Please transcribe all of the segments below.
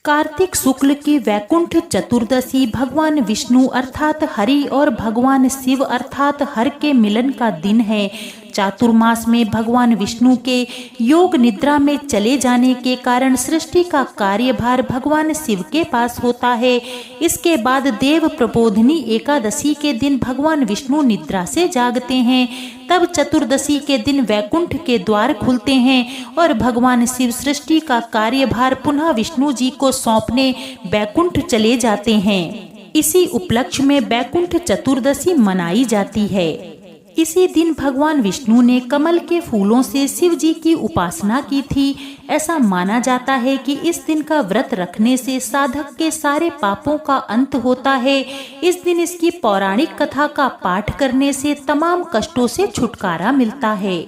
कार्तिक शुक्ल की वैकुंठ चतुर्दशी भगवान विष्णु अर्थात हरि और भगवान शिव अर्थात हर के मिलन का दिन है। चातुर्मास में भगवान विष्णु के योग निद्रा में चले जाने के कारण सृष्टि का कार्यभार भगवान शिव के पास होता है। इसके बाद देव प्रबोधिनी एकादशी के दिन भगवान विष्णु निद्रा से जागते हैं। तब चतुर्दशी के दिन वैकुंठ के द्वार खुलते हैं और भगवान शिव सृष्टि का कार्यभार पुनः विष्णु जी को सौंपने वैकुंठ चले जाते हैं। इसी उपलक्ष्य में वैकुंठ चतुर्दशी मनाई जाती है। इसी दिन भगवान विष्णु ने कमल के फूलों से शिव जी की उपासना की थी। ऐसा माना जाता है कि इस दिन का व्रत रखने से साधक के सारे पापों का अंत होता है। इस दिन इसकी पौराणिक कथा का पाठ करने से तमाम कष्टों से छुटकारा मिलता है।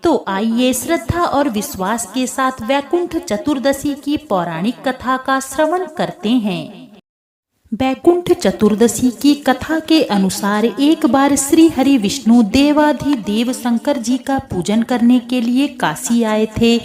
तो आइए श्रद्धा और विश्वास के साथ वैकुंठ चतुर्दशी की पौराणिक कथा का श्रवण करते हैं। वैकुंठ चतुर्दशी की कथा के अनुसार एक बार श्री हरि विष्णु देवाधिदेव शंकर जी का पूजन करने के लिए काशी आए थे।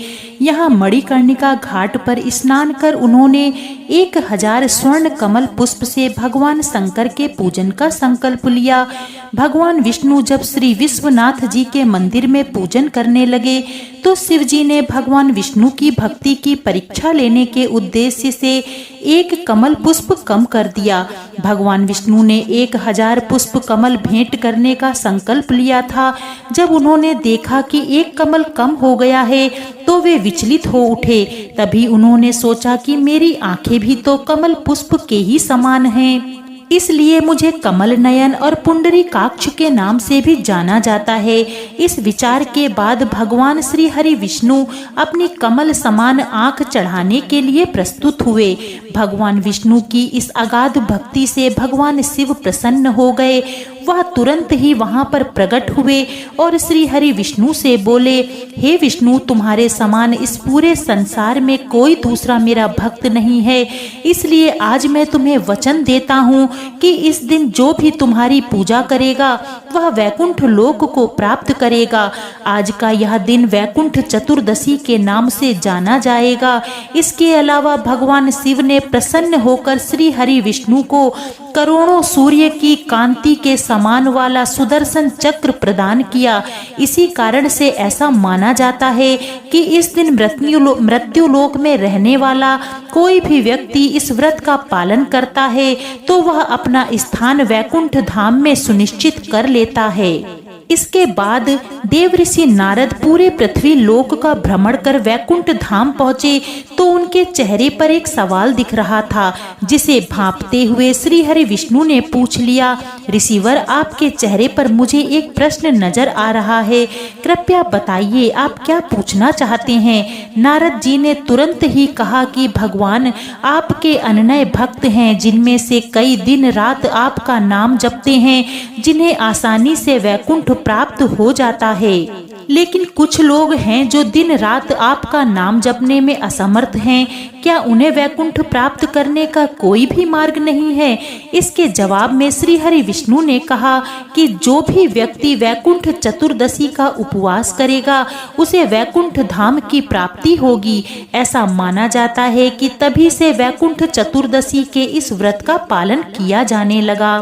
यहाँ मणिकर्णिका घाट पर स्नान कर उन्होंने 1000 स्वर्ण कमल पुष्प से भगवान शंकर के पूजन का संकल्प लिया। भगवान विष्णु जब श्री विश्वनाथ जी के मंदिर में पूजन करने लगे तो शिव जी ने भगवान विष्णु की भक्ति की परीक्षा लेने के उद्देश्य से एक कमल पुष्प कम कर दिया। भगवान विष्णु ने 1000 पुष्प कमल भेंट करने का संकल्प लिया था। जब उन्होंने देखा कि एक कमल कम हो गया है तो वे विचलित हो उठे। तभी उन्होंने सोचा कि मेरी आंखें भी तो कमल पुष्प के ही समान हैं, इसलिए मुझे कमल नयन और पुंडरीकाक्ष के नाम से भी जाना जाता है। इस विचार के बाद भगवान श्री हरि विष्णु अपनी कमल समान आंख चढ़ाने के लिए प्रस्तुत हुए। भगवान विष्णु की इस अगाध भक्ति से भगवान शिव प्रसन्न हो गए। वह तुरंत ही वहां पर प्रकट हुए और श्री हरि विष्णु से बोले, हे विष्णु, तुम्हारे समान इस पूरे संसार में कोई दूसरा मेरा भक्त नहीं है। इसलिए आज मैं तुम्हें वचन देता हूँ कि इस दिन जो भी तुम्हारी पूजा करेगा वह वैकुंठ लोक को प्राप्त करेगा। आज का यह दिन वैकुंठ चतुर्दशी के नाम से जाना जाएगा। इसके अलावा भगवान शिव ने प्रसन्न होकर श्री हरि विष्णु को करोड़ों सूर्य की कांति के समान वाला सुदर्शन चक्र प्रदान किया। इसी कारण से ऐसा माना जाता है कि इस दिन मृत्युलोक में रहने वाला कोई भी व्यक्ति इस व्रत का पालन करता है तो वह अपना स्थान वैकुंठ धाम में सुनिश्चित कर लेता है। इसके बाद देव ऋषि नारद पूरे पृथ्वी लोक का भ्रमण कर वैकुंठ धाम पहुँचे तो उनके चेहरे पर एक सवाल दिख रहा था, जिसे भांपते हुए श्री हरि विष्णु ने पूछ लिया, ऋषिवर, आपके चेहरे पर मुझे एक प्रश्न नजर आ रहा है, कृपया बताइए आप क्या पूछना चाहते हैं। नारद जी ने तुरंत ही कहा कि भगवान आपके अनन्य भक्त हैं, जिनमें से कई दिन रात आपका नाम जपते हैं, जिन्हें आसानी से वैकुंठ प्राप्त हो जाता है। लेकिन कुछ लोग हैं जो दिन रात आपका नाम जपने में असमर्थ हैं। क्या उन्हें वैकुंठ प्राप्त करने का कोई भी मार्ग नहीं है? इसके जवाब में श्री हरि विष्णु ने कहा कि जो भी व्यक्ति वैकुंठ चतुर्दशी का उपवास करेगा उसे वैकुंठ धाम की प्राप्ति होगी। ऐसा माना जाता है कि तभी से वैकुंठ चतुर्दशी के इस व्रत का पालन किया जाने लगा।